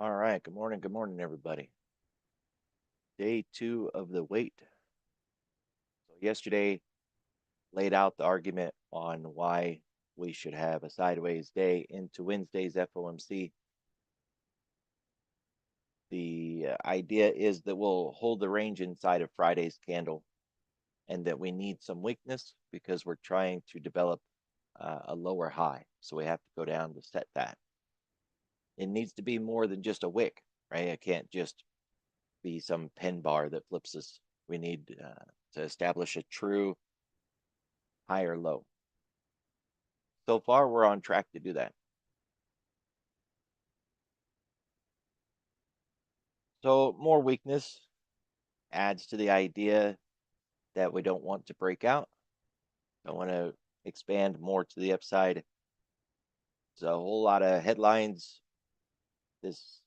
All right. Good morning, everybody. Day 2 of the wait. So yesterday laid out the argument on why we should have a sideways day into Wednesday's FOMC. The idea is that we'll hold the range inside of Friday's candle and that we need some weakness because we're trying to develop a lower high. So we have to go down to set that. It needs to be more than just a wick, right? It can't just be some pin bar that flips us. We need to establish a true higher low. So far, we're on track to do that. So more weakness adds to the idea that we don't want to break out. Don't want to expand more to the upside. There's a whole lot of headlines. This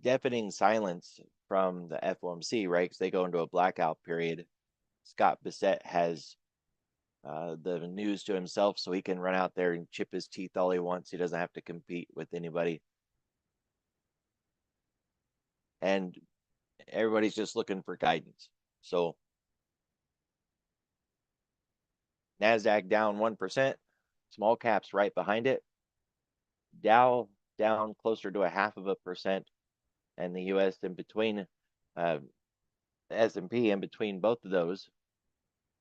deafening silence from the FOMC, right? Because they go into a blackout period. Scott Bissett has the news to himself, so he can run out there and chip his teeth all he wants. He doesn't have to compete with anybody. And everybody's just looking for guidance. So NASDAQ down 1%, small caps right behind it. Dow down closer to 0.5%, and the US in between, the S&P in between both of those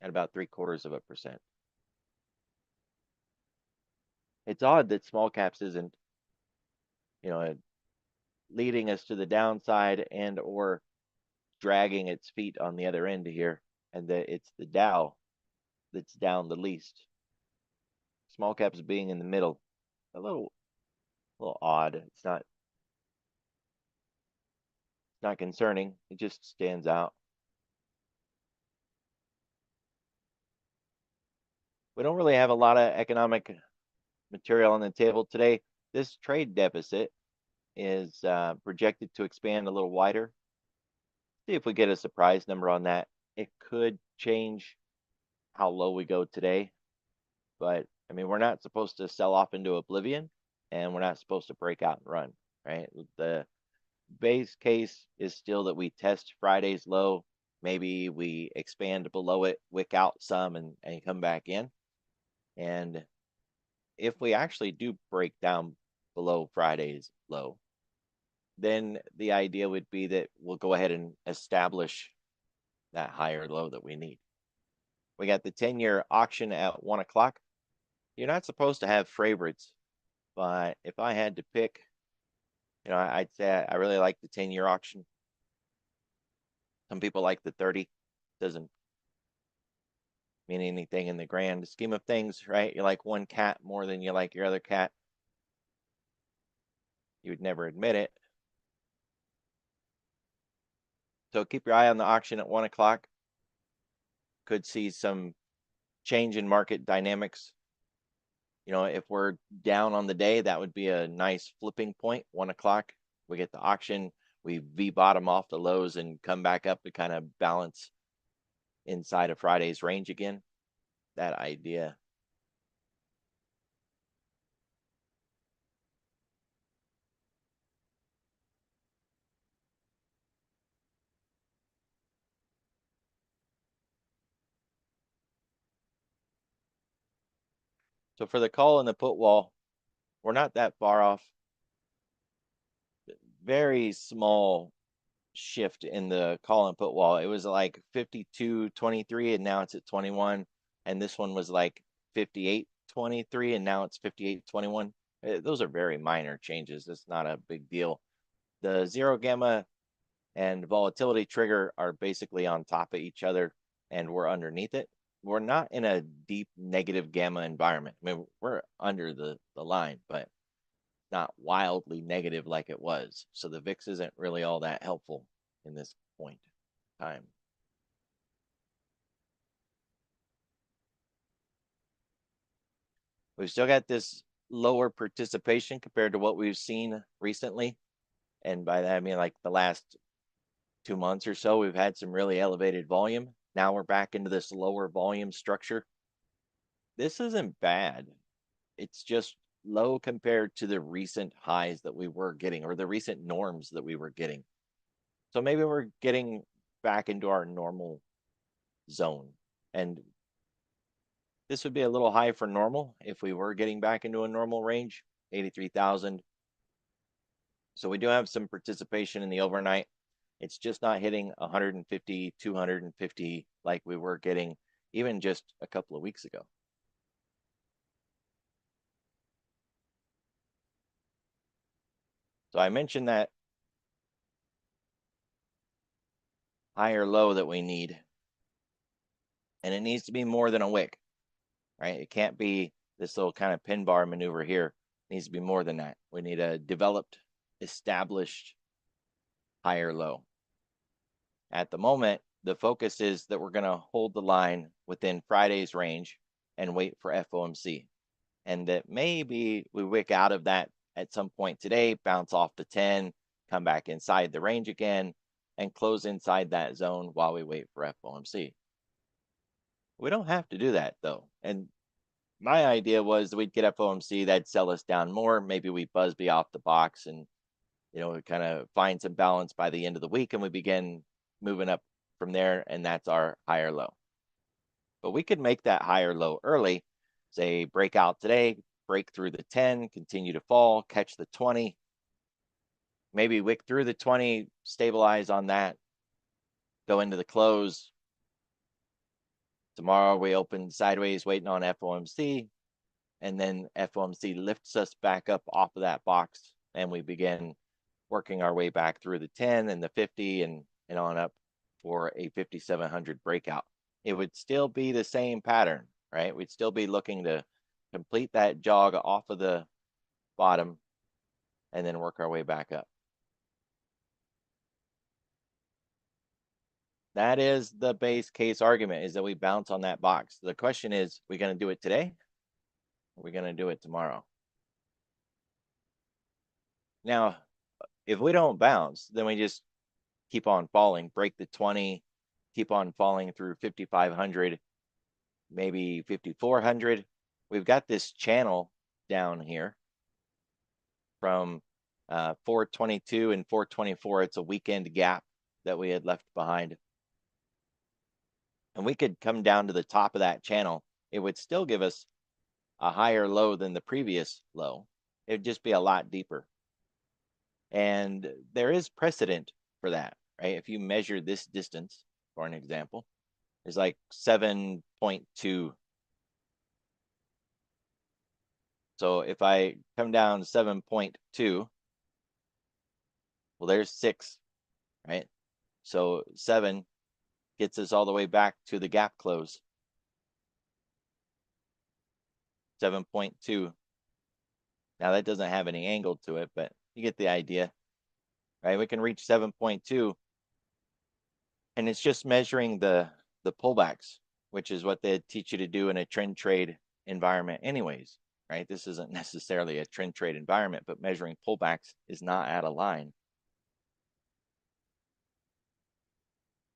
at about 0.75%. It's odd that small caps isn't, leading us to the downside and or dragging its feet on the other end here, and that it's the Dow that's down the least. Small caps being in the middle, a little odd. It's not concerning. It just stands out. We don't really have a lot of economic material on the table today. This trade deficit is projected to expand a little wider. See if we get a surprise number on that. It could change how low we go today, but I mean, we're not supposed to sell off into oblivion, and we're not supposed to break out and run, right? The base case is still that we test Friday's low, maybe we expand below it, wick out some, and come back in. And if we actually do break down below Friday's low, then the idea would be that we'll go ahead and establish that higher low that we need. We got the 10-year auction at 1 o'clock. You're not supposed to have favorites, but if I had to pick, I'd say I really like the 10-year auction. Some people like the 30. Doesn't mean anything in the grand scheme of things, right? You like one cat more than you like your other cat. You would never admit it. So keep your eye on the auction at 1 o'clock. Could see some change in market dynamics. If we're down on the day, that would be a nice flipping point. 1 o'clock, we get the auction, we V-bottom off the lows and come back up to kind of balance inside of Friday's range again. That idea. So for the call and the put wall, we're not that far off. Very small shift in the call and put wall. It was like 52.23 and now it's at 21. And this one was like 58.23 and now it's 58.21. Those are very minor changes. It's not a big deal. The zero gamma and volatility trigger are basically on top of each other and we're underneath it. We're not in a deep negative gamma environment. I mean, we're under the line, but not wildly negative like it was. So the VIX isn't really all that helpful in this point in time. We've still got this lower participation compared to what we've seen recently. And by that, I mean like the last 2 months or so, we've had some really elevated volume. Now we're back into this lower volume structure. This isn't bad. It's just low compared to the recent highs that we were getting, or the recent norms that we were getting. So maybe we're getting back into our normal zone. And this would be a little high for normal if we were getting back into a normal range, 83,000. So we do have some participation in the overnight. It's just not hitting 150, 250 like we were getting even just a couple of weeks ago. So I mentioned that higher low that we need, and it needs to be more than a wick, right? It can't be this little kind of pin bar maneuver here. It needs to be more than that. We need a developed, established higher low. At the moment, the focus is that we're going to hold the line within Friday's range and wait for FOMC. And that maybe we wick out of that at some point today, bounce off the 10, come back inside the range again, and close inside that zone while we wait for FOMC. We don't have to do that though. And my idea was that we'd get FOMC, that'd sell us down more. Maybe we Busby off the box and, we kind of find some balance by the end of the week and we begin moving up from there. And that's our higher low. But we could make that higher low early, say break out today, break through the 10, continue to fall, catch the 20, maybe wick through the 20, stabilize on that, go into the close. Tomorrow we open sideways waiting on FOMC, and then FOMC lifts us back up off of that box and we begin working our way back through the 10 and the 50 and on up for a 5,700 breakout. It would still be the same pattern, right? We'd still be looking to complete that jog off of the bottom and then work our way back up. That is the base case argument, is that we bounce on that box. The question is, are we going to do it today? Or are we going to do it tomorrow? Now, if we don't bounce, then we just keep on falling, break the 20, keep on falling through 5,500, maybe 5,400. We've got this channel down here from 422 and 424. It's a weekend gap that we had left behind. And we could come down to the top of that channel. It would still give us a higher low than the previous low. It would just be a lot deeper. And there is precedent for that, right? If you measure this distance, for an example, is like 7.2. So if I come down 7.2, well, there's 6, right? So 7 gets us all the way back to the gap close. 7.2. Now that doesn't have any angle to it, but you get the idea, right? We can reach 7.2, and it's just measuring the pullbacks, which is what they teach you to do in a trend trade environment anyways, right? This isn't necessarily a trend trade environment, but measuring pullbacks is not at a line.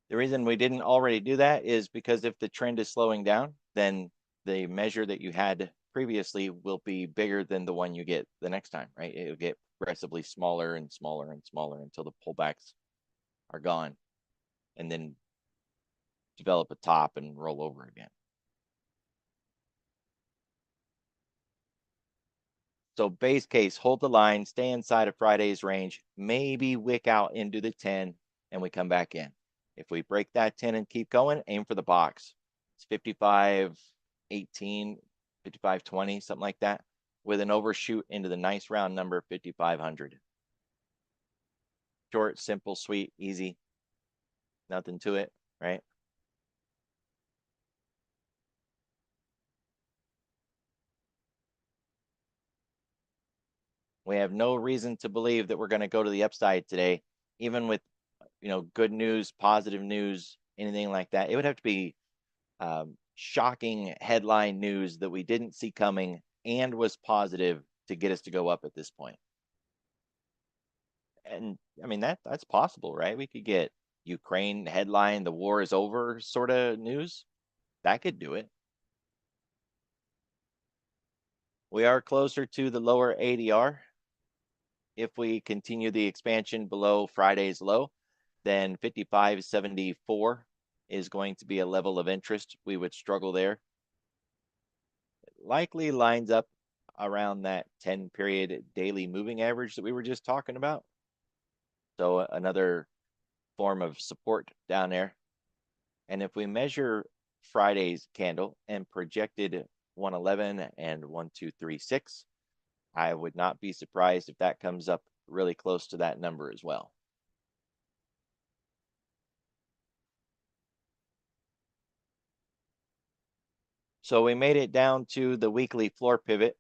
The reason we didn't already do that is because if the trend is slowing down, then the measure that you had previously will be bigger than the one you get the next time, right? It'll get progressively smaller and smaller and smaller until the pullbacks are gone, and then develop a top and roll over again. So base case, hold the line, stay inside of Friday's range, maybe wick out into the 10, and we come back in. If we break that 10 and keep going, aim for the box. It's 55.18, 55.20, something like that, with an overshoot into the nice round number 5,500. Short, simple, sweet, easy. Nothing to it, right? We have no reason to believe that we're going to go to the upside today, even with, good news, positive news, anything like that. It would have to be shocking headline news that we didn't see coming and was positive to get us to go up at this point. And I mean, that's possible, right? We could get Ukraine headline, the war is over sort of news. That could do it. We are closer to the lower ADR. If we continue the expansion below Friday's low, then 55.74 is going to be a level of interest. We would struggle there. It likely lines up around that 10-period daily moving average that we were just talking about. So another form of support down there. And if we measure Friday's candle and projected 111 and 1236, I would not be surprised if that comes up really close to that number as well. So we made it down to the weekly floor pivot.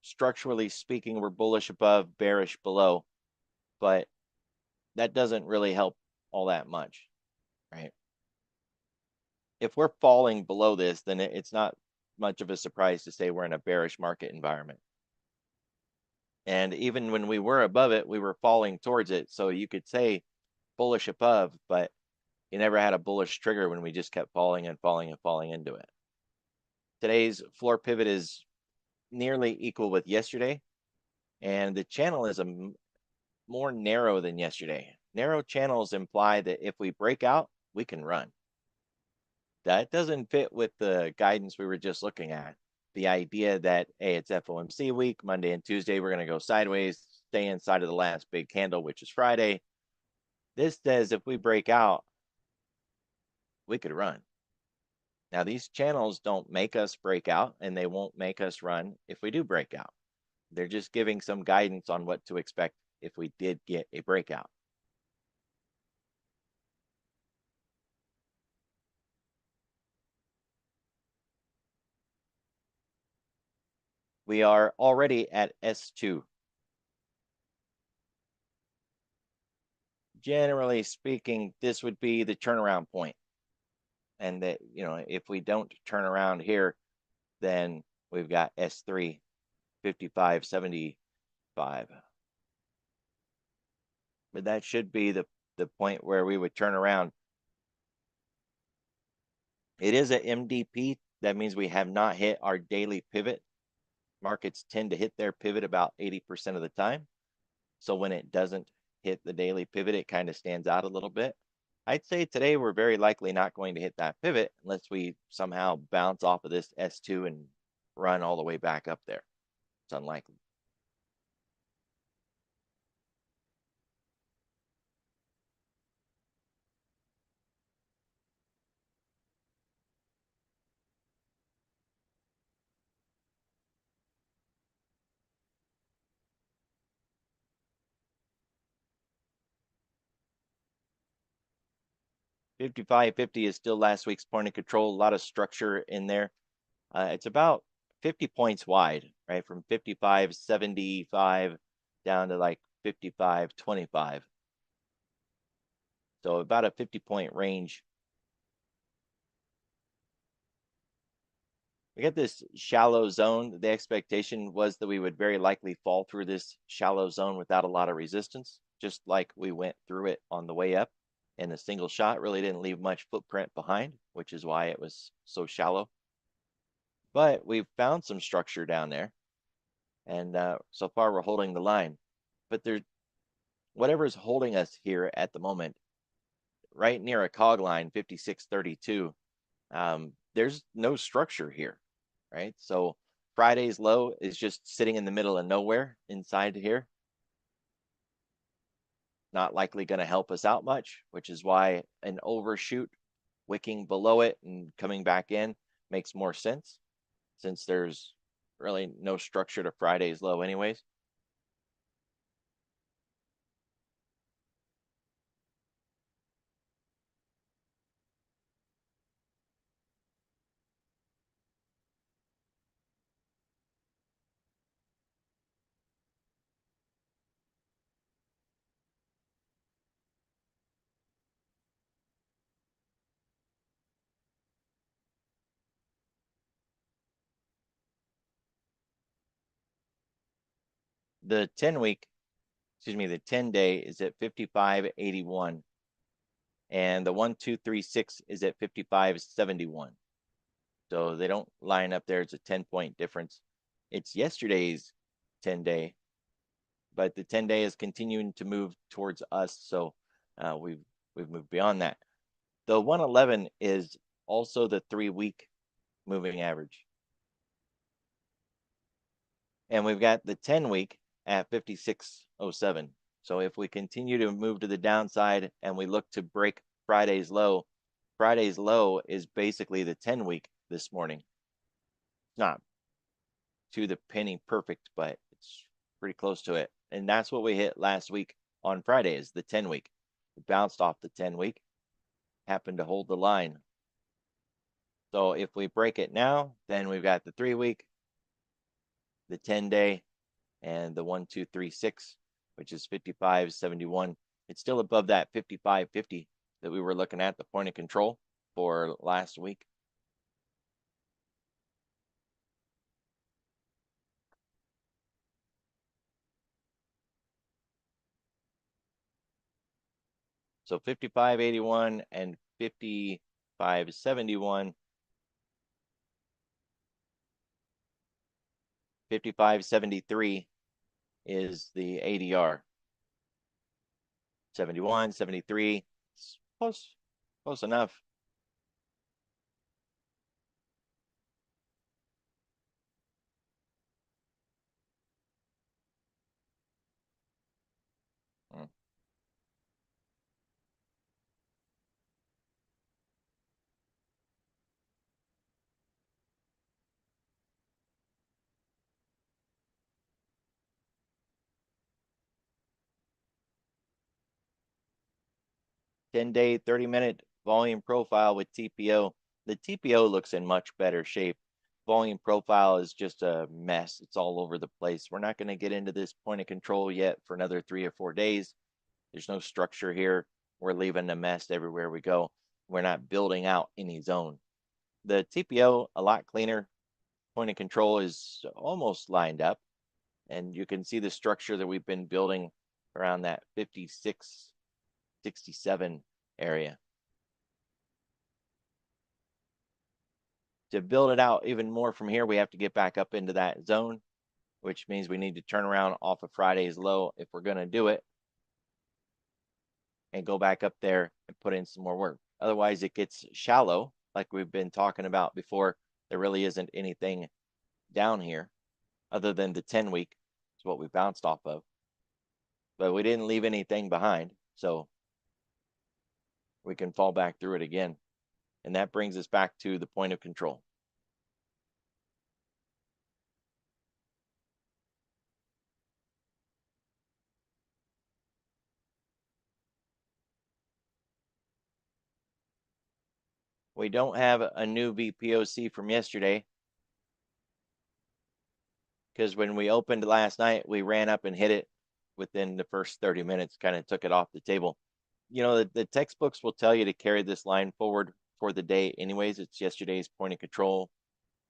Structurally speaking, we're bullish above, bearish below, but that doesn't really help all that much, right? If we're falling below this, then it's not much of a surprise to say we're in a bearish market environment. And even when we were above it, we were falling towards it. So you could say bullish above, but you never had a bullish trigger when we just kept falling and falling and falling into it. Today's floor pivot is nearly equal with yesterday, and the channel is more narrow than yesterday. Narrow channels imply that if we break out, we can run. That doesn't fit with the guidance we were just looking at. The idea that, hey, it's FOMC week, Monday and Tuesday, we're going to go sideways, stay inside of the last big candle, which is Friday. This says if we break out, we could run. Now, these channels don't make us break out, and they won't make us run if we do break out. They're just giving some guidance on what to expect if we did get a breakout. We are already at S2. Generally speaking, this would be the turnaround point. And that, if we don't turn around here, then we've got S3, 55.75. But that should be the point where we would turn around. It is a MDP. That means we have not hit our daily pivot. Markets tend to hit their pivot about 80% of the time. So when it doesn't hit the daily pivot, it kind of stands out a little bit. I'd say today we're very likely not going to hit that pivot unless we somehow bounce off of this S2 and run all the way back up there. It's unlikely. $55.50 is still last week's point of control. A lot of structure in there. It's about 50 points wide, right? From 55.75 down to like 55.25. So about a 50-point range. We got this shallow zone. The expectation was that we would very likely fall through this shallow zone without a lot of resistance, just like we went through it on the way up. And a single shot really didn't leave much footprint behind, which is why it was so shallow. But we've found some structure down there. And so far we're holding the line. But whatever's holding us here at the moment, right near a cog line, 56.32, there's no structure here, right? So Friday's low is just sitting in the middle of nowhere inside here. Not likely going to help us out much, which is why an overshoot, wicking below it and coming back in makes more sense, since there's really no structure to Friday's low anyways. The 10-day is at 55.81, and the 1236 is at 55.71. So they don't line up there. It's a 10-point difference. It's yesterday's 10-day, but the 10-day is continuing to move towards us. So we've moved beyond that. The 111 is also the 3-week moving average. And we've got the 10-week at 56.07. So if we continue to move to the downside and we look to break Friday's low is basically the 10-week this morning. Not to the penny perfect, but it's pretty close to it. And that's what we hit last week on Friday is the 10-week. It bounced off the 10-week, happened to hold the line. So if we break it now, then we've got the 3-week, the 10-day, and the 1, 2, 3, 6, which is 55.71. It's still above that 55.50 that we were looking at, the point of control for last week. So 55.81 and 55.71. 55.73 is the ADR. 71, 73, it's close enough. Mm. 10-day, 30-minute volume profile with TPO. The TPO looks in much better shape. Volume profile is just a mess. It's all over the place. We're not going to get into this point of control yet for another 3 or 4 days. There's no structure here. We're leaving a mess everywhere we go. We're not building out any zone. The TPO, a lot cleaner. Point of control is almost lined up. And you can see the structure that we've been building around that 56, 67 area. To build it out even more from here, we have to get back up into that zone, which means we need to turn around off of Friday's low if we're going to do it and go back up there and put in some more work. Otherwise, it gets shallow, like we've been talking about before. There really isn't anything down here other than the 10-week is what we bounced off of. But we didn't leave anything behind, so we can fall back through it again. And that brings us back to the point of control. We don't have a new VPOC from yesterday because when we opened last night, we ran up and hit it within the first 30 minutes, kind of took it off the table. You know, the textbooks will tell you to carry this line forward for the day anyways. It's yesterday's point of control,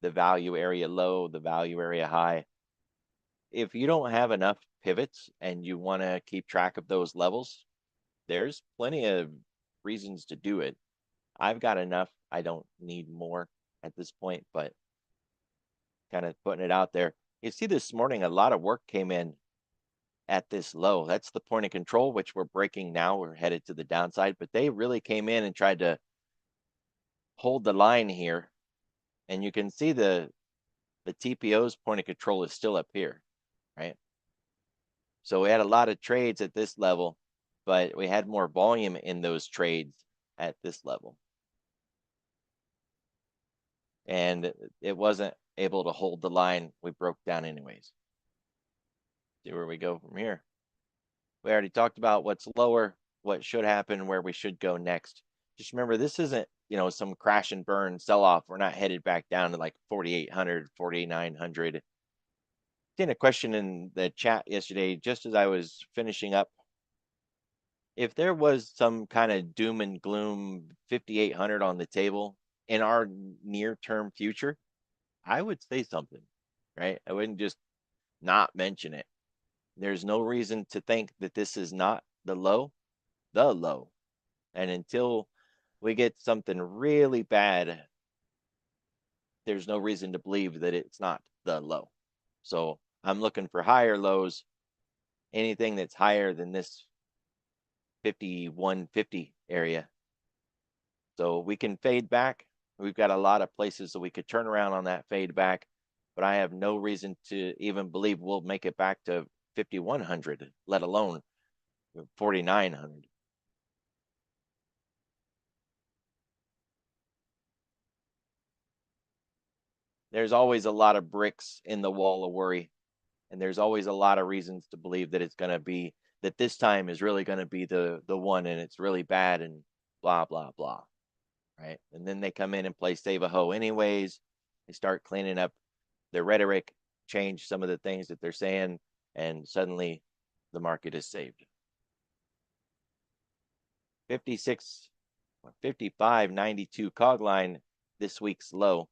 the value area low, the value area high. If you don't have enough pivots and you want to keep track of those levels, there's plenty of reasons to do it. I've got enough. I don't need more at this point, but kind of putting it out there. You see this morning, a lot of work came in at this low. That's the point of control, which we're breaking now. We're headed to the downside, but they really came in and tried to hold the line here. And you can see the TPO's point of control is still up here, right? So we had a lot of trades at this level, but we had more volume in those trades at this level. And it wasn't able to hold the line. We broke down anyways. See where we go from here. We already talked about what's lower, what should happen, where we should go next. Just remember, this isn't, you know, some crash and burn sell off. We're not headed back down to like 4,800, 4,900. Seen a question in the chat yesterday, just as I was finishing up. If there was some kind of doom and gloom 5,800 on the table in our near term future, I would say something, right? I wouldn't just not mention it. There's no reason to think that this is not the low. And until we get something really bad there's no reason to believe that it's not the low. So I'm looking for higher lows. Anything that's higher than this 5150 area. So we can fade back. We've got a lot of places that we could turn around on that fade back, but I have no reason to even believe we'll make it back to 5100, let alone 4900. There's always a lot of bricks in the wall of worry, and there's always a lot of reasons to believe that it's going to be, that this time is really going to be the one, and it's really bad and blah blah blah, right? And then they come in and play save a hoe anyways. They start cleaning up their rhetoric, change some of the things that they're saying, and suddenly the market is saved. 56 55.92 cog line, this week's low.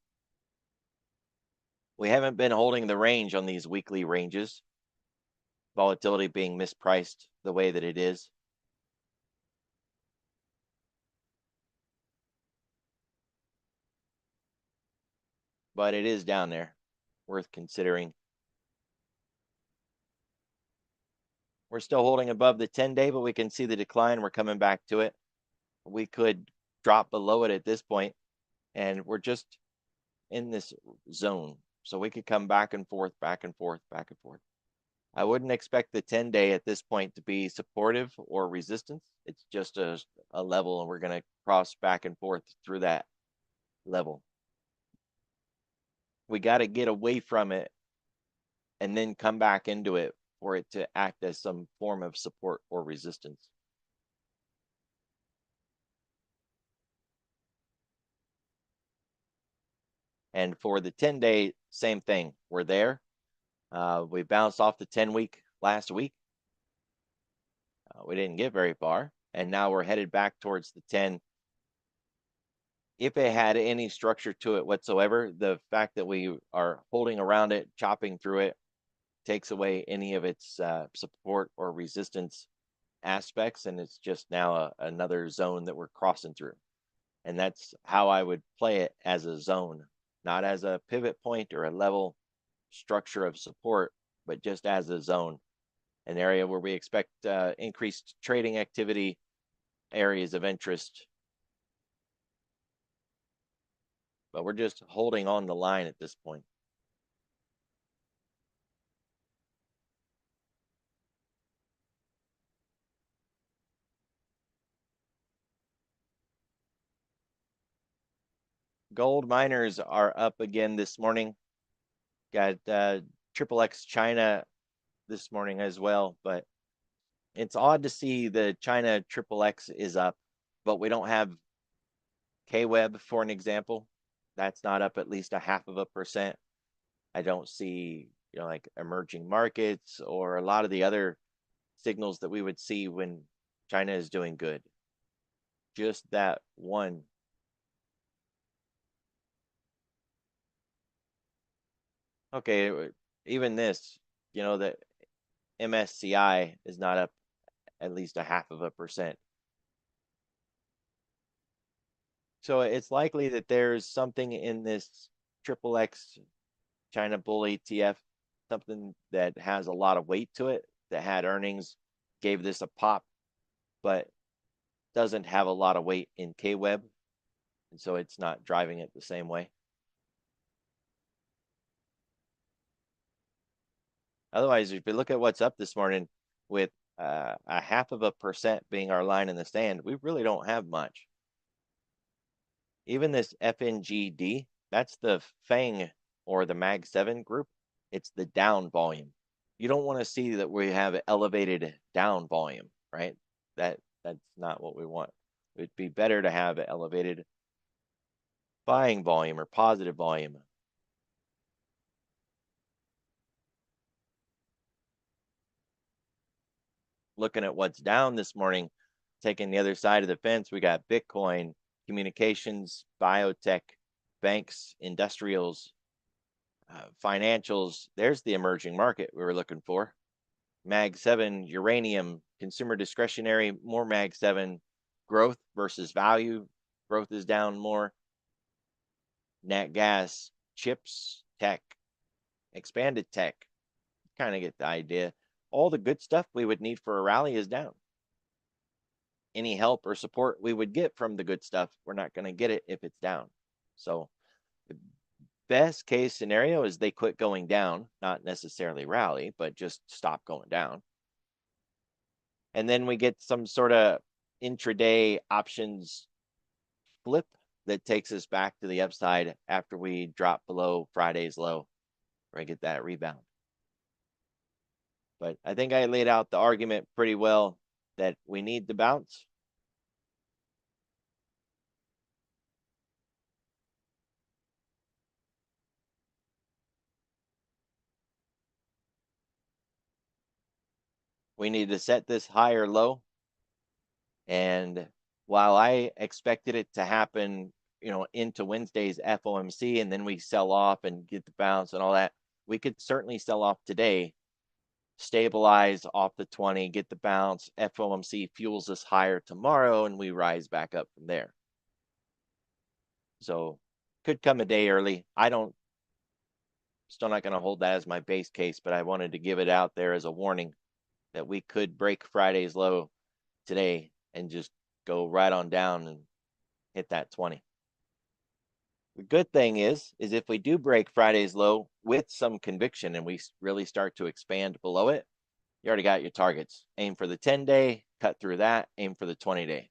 We haven't been holding the range on these weekly ranges, volatility being mispriced the way that it is. But it is down there, worth considering. We're still holding above the 10-day, but we can see the decline. We're coming back to it. We could drop below it at this point, and we're just in this zone. So we could come back and forth, back and forth, back and forth. I wouldn't expect the 10-day at this point to be supportive or resistance. It's just a level, and we're going to cross back and forth through that level. We got to get away from it and then come back into it for it to act as some form of support or resistance. And for the 10-day, same thing. We're there. We bounced off the 10-week last week. We didn't get very far, and now we're headed back towards the 10. If it had any structure to it whatsoever, the fact that we are holding around it, chopping through it, takes away any of its support or resistance aspects, and it's just now another zone that we're crossing through. And that's how I would play it, as a zone, not as a pivot point or a level structure of support, but just as a zone, an area where we expect increased trading activity, areas of interest. But we're just holding on the line at this point. Gold miners are up again this morning. Got Triple X China this morning as well, but it's odd to see the China Triple X is up, but we don't have KWeb, for an example. That's not up at least 0.5%. I don't see, like emerging markets or a lot of the other signals that we would see when China is doing good. Just that one. Okay, even this, the MSCI is not up at least 0.5%. So it's likely that there's something in this Triple X China Bull ETF, something that has a lot of weight to it, that had earnings, gave this a pop, but doesn't have a lot of weight in KWeb, and so it's not driving it the same way. Otherwise, if you look at what's up this morning, with 0.5% being our line in the sand, we really don't have much. Even this FNGD, that's the FANG or the MAG 7 group. It's the down volume. You don't want to see that we have elevated down volume, right? That's not what we want. It'd be better to have elevated buying volume or positive volume. Looking at what's down this morning, taking the other side of the fence, we got Bitcoin, communications, biotech, banks, industrials, financials. There's the emerging market we were looking for. MAG 7, uranium, consumer discretionary, more MAG 7, growth versus value. Growth is down more. Nat gas, chips, tech, expanded tech. Kind of get the idea. All the good stuff we would need for a rally is down. Any help or support we would get from the good stuff, we're not going to get it if it's down. So the best case scenario is they quit going down, not necessarily rally, but just stop going down. And then we get some sort of intraday options flip that takes us back to the upside after we drop below Friday's low, or I get that rebound. But I think I laid out the argument pretty well that we need the bounce. We need to set this higher low. And while I expected it to happen, into Wednesday's FOMC, and then we sell off and get the bounce and all that, we could certainly sell off today, stabilize off the 20, get the bounce. FOMC fuels us higher tomorrow, and we rise back up from there. So could come a day early. Still not going to hold that as my base case, but I wanted to give it out there as a warning that we could break Friday's low today and just go right on down and hit that 20. The good thing is if we do break Friday's low with some conviction and we really start to expand below it, you already got your targets. Aim for the 10-day, cut through that, aim for the 20-day.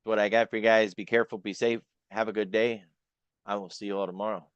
What I got for you guys. Be careful, be safe, have a good day. I will see you all tomorrow.